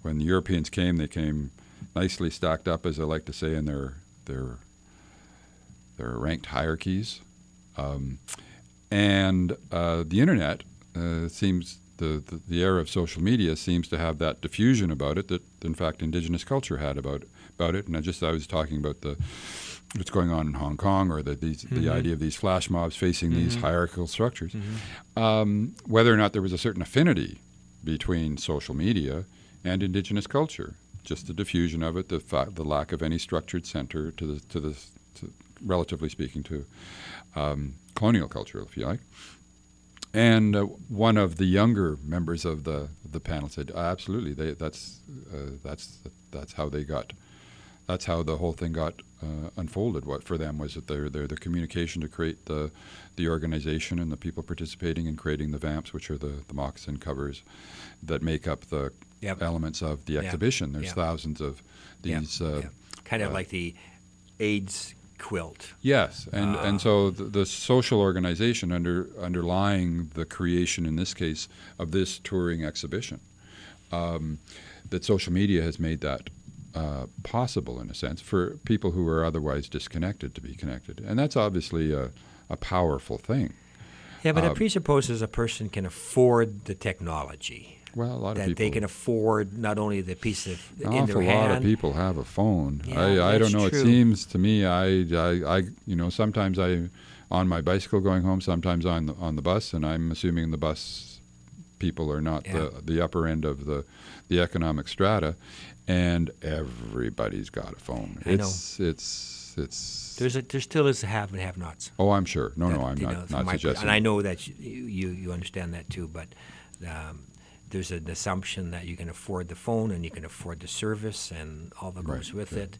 Europeans came, they came nicely stacked up, as I like to say, in their ranked hierarchies. And the internet seems, the era of social media seems to have that diffusion about it that, in fact, Indigenous culture had about it. And I was talking about what's going on in Hong Kong, or the idea of these flash mobs facing these hierarchical structures. Whether or not there was a certain affinity between social media and Indigenous culture, just the diffusion of it, the lack of any structured center to relatively speaking, to colonial culture, if you like. And one of the younger members of the panel said, absolutely, that's how they got. That's how the whole thing got unfolded. What for them was that the communication to create the organization and the people participating in creating the vamps, which are the moccasin covers that make up the elements of the exhibition. There's thousands of these. Kind of like the AIDS quilt. Yes, and so the social organization underlying the creation, in this case, of this touring exhibition, that social media has made that possible, in a sense, for people who are otherwise disconnected to be connected. And that's obviously a powerful thing. Yeah, but it presupposes a person can afford the technology. Well, a lot of that people. They can afford not only the piece of in their hand. An awful lot of people have a phone. Yeah, I don't know. true. It seems to me, sometimes I on my bicycle going home, sometimes on the bus, and I'm assuming the bus people are not the upper end of the economic strata, and everybody's got a phone. I know. It's There still is a have and have-nots. Oh, I'm sure. No, I'm You not know, suggesting. And I know that you understand that too, but there's an assumption that you can afford the phone and you can afford the service and all that goes with it.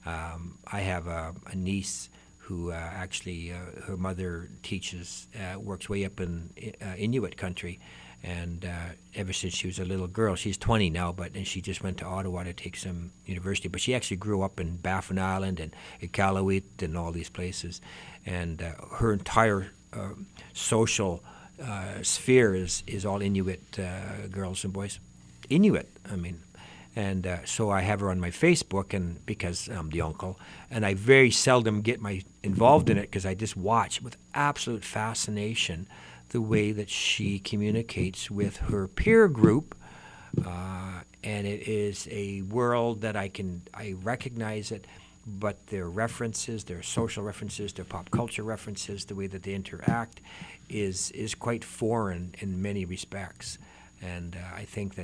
I have a niece who actually her mother teaches, works way up in Inuit country, and ever since she was a little girl, she's 20 now, and she just went to Ottawa to take some university. But she actually grew up in Baffin Island and Iqaluit and all these places, and her entire social sphere is all Inuit girls and boys. Inuit, I mean. And so I have her on my Facebook, and because I'm the uncle, and I very seldom get involved in it because I just watch with absolute fascination the way that she communicates with her peer group, and it is a world that I recognize it, but their references, their social references, their pop culture references, the way that they interact is quite foreign in many respects, and I think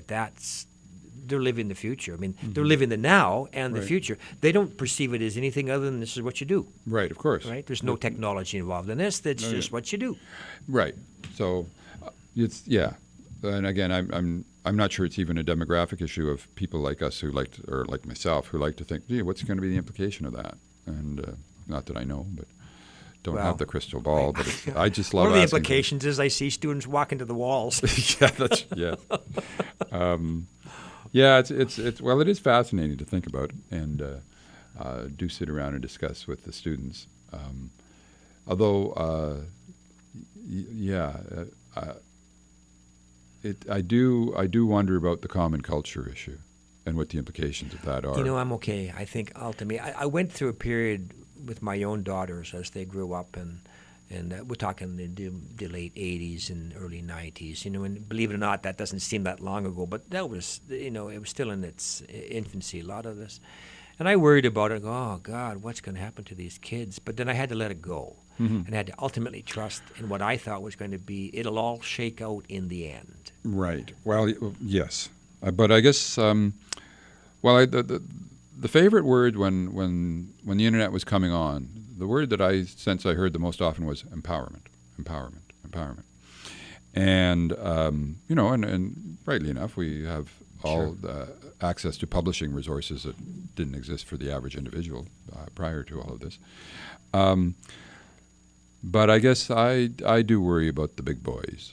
they're living the future. I mean, they're living the now and the future. They don't perceive it as anything other than this is what you do. Right, of course. Right? There's no technology involved in this. That's just what you do. Right. So, and again, I'm not sure it's even a demographic issue of people like us or like myself, who like to think, gee, what's going to be the implication of that? And not that I know, but don't have the crystal ball. But I just love. One of the asking implications is I see students walk into the walls. It is fascinating to think about and do sit around and discuss with the students. I do wonder about the common culture issue and what the implications of that are. You know, I'm okay. I think ultimately, I went through a period with my own daughters as they grew up, and we're talking the late 80s and early 90s, you know, and believe it or not, that doesn't seem that long ago, but that was, you know, it was still in its infancy, a lot of this. And I worried about it. Oh, God, what's going to happen to these kids? But then I had to let it go. And I had to ultimately trust in what I thought was going to be, it'll all shake out in the end. Right. Well, yes. But I guess, the favorite word when the internet was coming on, the word that I heard the most often was empowerment. And, and rightly enough, we have all access to publishing resources that didn't exist for the average individual prior to all of this. But I guess I do worry about the big boys,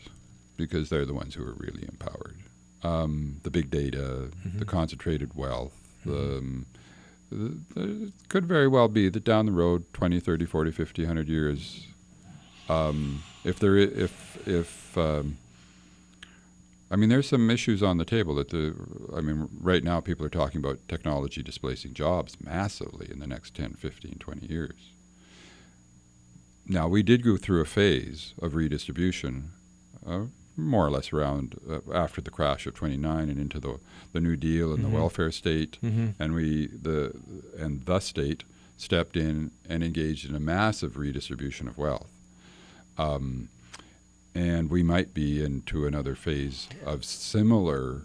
because they're the ones who are really empowered. The big data, the concentrated wealth, it could very well be that down the road, 20, 30, 40, 50, 100 years, if I mean, there's some issues on the table right now people are talking about technology displacing jobs massively in the next 10, 15, 20 years. Now, we did go through a phase of redistribution, more or less around after the crash of 29 and into the New Deal and the welfare state, and the state stepped in and engaged in a massive redistribution of wealth. And we might be into another phase of similar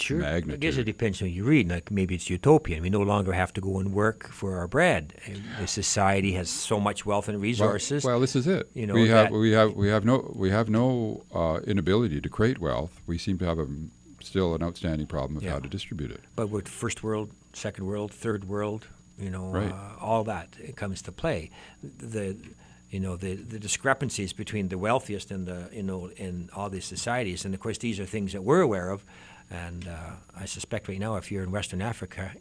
magnitude. I guess it depends on who you read. Like maybe it's utopian. We no longer have to go and work for our bread. The society has so much wealth and resources. Well, this is it. You know, we have no inability to create wealth. We seem to have still an outstanding problem of how to distribute it. But with first world, second world, third world, right. All that it comes to play. The discrepancies between the wealthiest and in all these societies, and of course these are things that we're aware of, and I suspect right now if you're in Western Africa,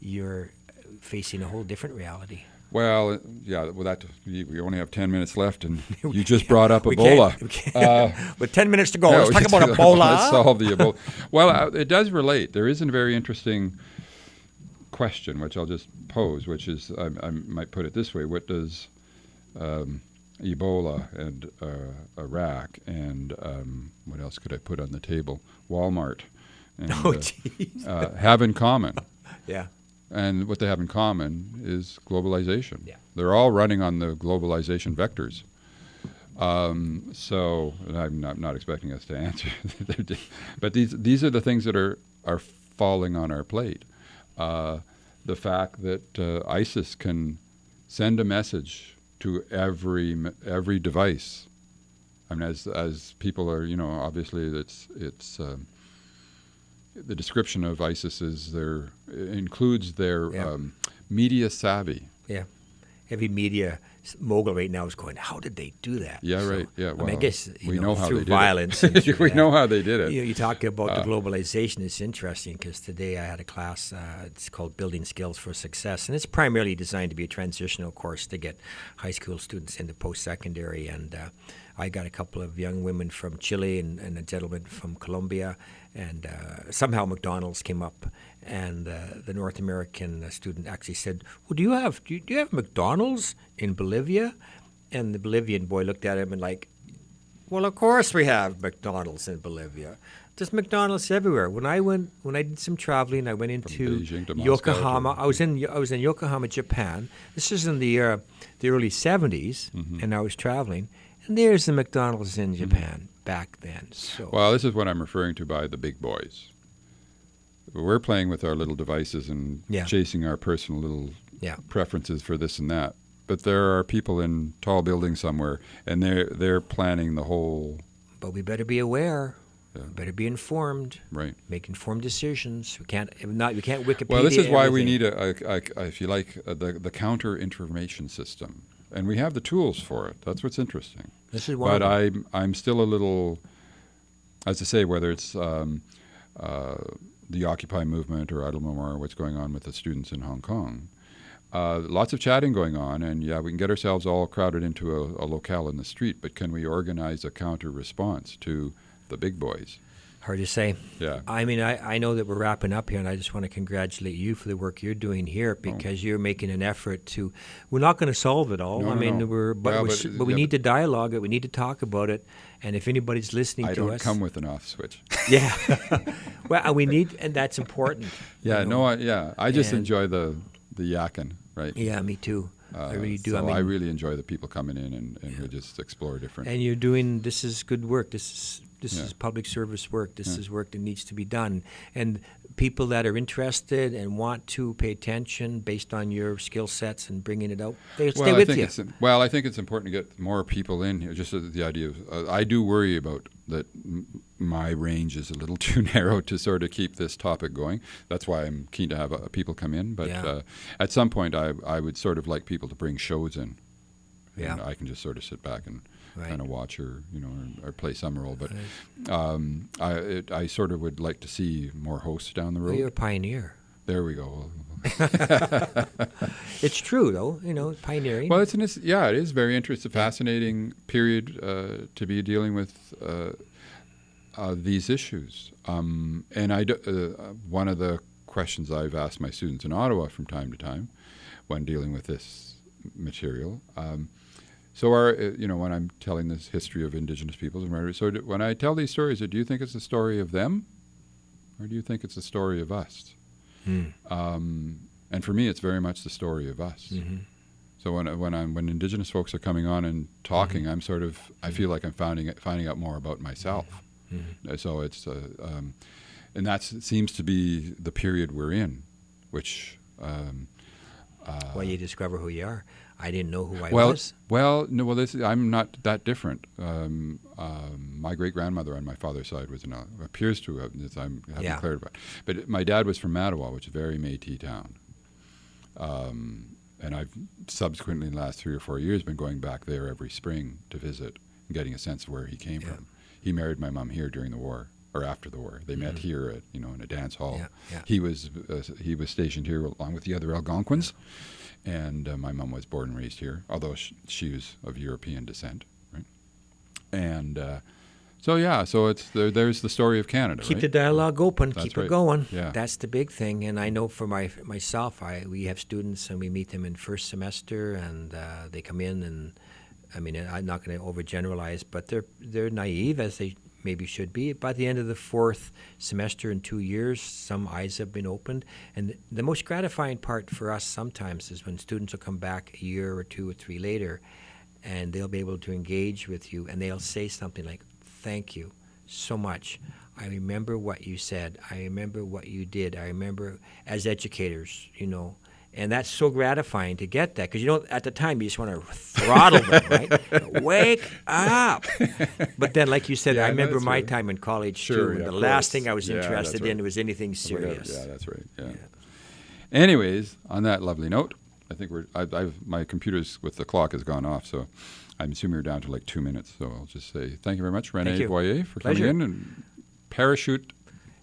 you're facing a whole different reality. Well, we only have 10 minutes left, and you just brought up Ebola. With 10 minutes to go, let's talk about Ebola. Let's solve the Ebola. Well, it does relate. There is a very interesting question, which I'll just pose, which is, I might put it this way: what does Ebola and Iraq and what else could I put on the table? Walmart and have in common? Yeah. And what they have in common is globalization. Yeah. They're all running on the globalization vectors. So I'm not expecting us to answer, but these are the things that are falling on our plate. The fact that ISIS can send a message to every device. I mean, as people are, obviously it's the description of ISIS is includes their media savvy. Yeah, every media mogul right now is going, how did they do that? Yeah, right. Yeah, well, I guess we know how through they did violence. it. We know how they did it. You talk about the globalization. It's interesting because today I had a class. It's called Building Skills for Success, and it's primarily designed to be a transitional course to get high school students into post-secondary. And I got a couple of young women from Chile and a gentleman from Colombia, and somehow McDonald's came up, and the North American student actually said, "Well, do you have McDonald's in Bolivia?" And the Bolivian boy looked at him and like, "Well, of course we have McDonald's in Bolivia. There's McDonald's everywhere." When I did some traveling, I went into Yokohama. I was in Yokohama, Japan. This is in the early '70s, and I was traveling, and there's the McDonald's in Japan back then. So well, this is what I'm referring to by the big boys. We're playing with our little devices and chasing our personal little preferences for this and that. But there are people in tall buildings somewhere, and they're planning the whole. But we better be aware. Yeah. We better be informed. Right. Make informed decisions. We can't Wikipedia. Well, this is why we need everything. the counter information system, and we have the tools for it. That's what's interesting. This is one. But I'm still a little, as I say, whether it's the Occupy movement or I don't know more what's going on with the students in Hong Kong. Lots of chatting going on, and we can get ourselves all crowded into a locale in the street, but can we organize a counter response to the big boys? Hard to say. Yeah. I mean, I know that we're wrapping up here, and I just want to congratulate you for the work you're doing here because you're making an effort to. We're not going to solve it all. But we need to dialogue it. We need to talk about it. And if anybody's listening to us, I don't come with an off switch. Yeah. Well, and that's important. Yeah. I just enjoy the yakking, right? Yeah, me too. I really do. So I really enjoy the people coming in and we just explore different. And this is good work. This is public service work. This is work that needs to be done. And people that are interested and want to pay attention based on your skill sets and bringing it out, they stay with you. I think it's important to get more people in here. Just the idea of, I do worry about that my range is a little too narrow to sort of keep this topic going. That's why I'm keen to have people come in. But at some point, I would sort of like people to bring shows in. Yeah. And I can just sort of sit back and kind of watch or play some role. But I sort of would like to see more hosts down the road. Well, you're a pioneer. There we go. It's true, though. Pioneering. Well, it is very interesting, fascinating period to be dealing with these issues. And one of the questions I've asked my students in Ottawa from time to time when dealing with this material. When I'm telling this history of Indigenous peoples, when I tell these stories, do you think it's a story of them, or do you think it's a story of us? And for me, it's very much the story of us. Mm-hmm. So when Indigenous folks are coming on and talking, mm-hmm. I feel like I'm finding out more about myself. Mm-hmm. So it's and that seems to be the period we're in, which. Well, you discover who you are. I didn't know who I was. I'm not that different. My great-grandmother on my father's side appears to have, as I haven't declared about. But my dad was from Mattawa, which is a very Métis town. And I've subsequently, in the last 3 or 4 years, been going back there every spring to visit and getting a sense of where he came from. He married my mom here during the war, or after the war. They met here at, in a dance hall. Yeah, yeah. He was stationed here along with the other Algonquins. Yeah. And my mom was born and raised here, although she was of European descent, right? And so it's there's the story of Canada. Keep right? the dialogue open. That's keep right. it going. Yeah. That's the big thing. And I know for myself, we have students and we meet them in first semester, and they come in, and I mean, I'm not going to overgeneralize, but they're naive, as they maybe should be. By the end of the fourth semester in 2 years, some eyes have been opened. And the most gratifying part for us sometimes is when students will come back a year or 2 or 3 later, and they'll be able to engage with you, and they'll say something like, "Thank you so much. I remember what you said. I remember what you did. I remember," as educators, And that's so gratifying to get that, because at the time you just want to throttle them, right? Wake up! But then, like you said, I remember my time in college too. And the last thing I was interested in was anything serious. Yeah, that's right. Yeah. Anyways, on that lovely note, I think my computer's with the clock has gone off, so I'm assuming we're down to like 2 minutes. So I'll just say thank you very much, Renee Boyer, for coming in and parachute.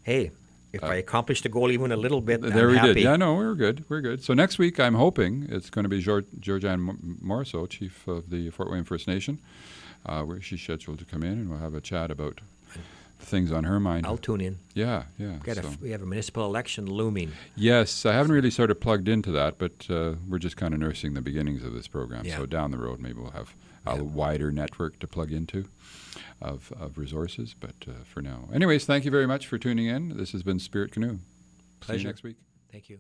Hey. If I accomplished the goal even a little bit, there I'm happy. Did. Yeah, no, we're good. So next week, I'm hoping it's going to be Georgianne Morisseau, Chief of the Fort William First Nation, where she's scheduled to come in, and we'll have a chat about things on her mind. I'll tune in. Yeah. We have a municipal election looming. Yes, I haven't really sort of plugged into that, but we're just kind of nursing the beginnings of this program. Yeah. So down the road, maybe we'll have a wider network to plug into of resources. But for now. Anyways, thank you very much for tuning in. This has been Spirit Canoe. Pleasure. See you next week. Thank you.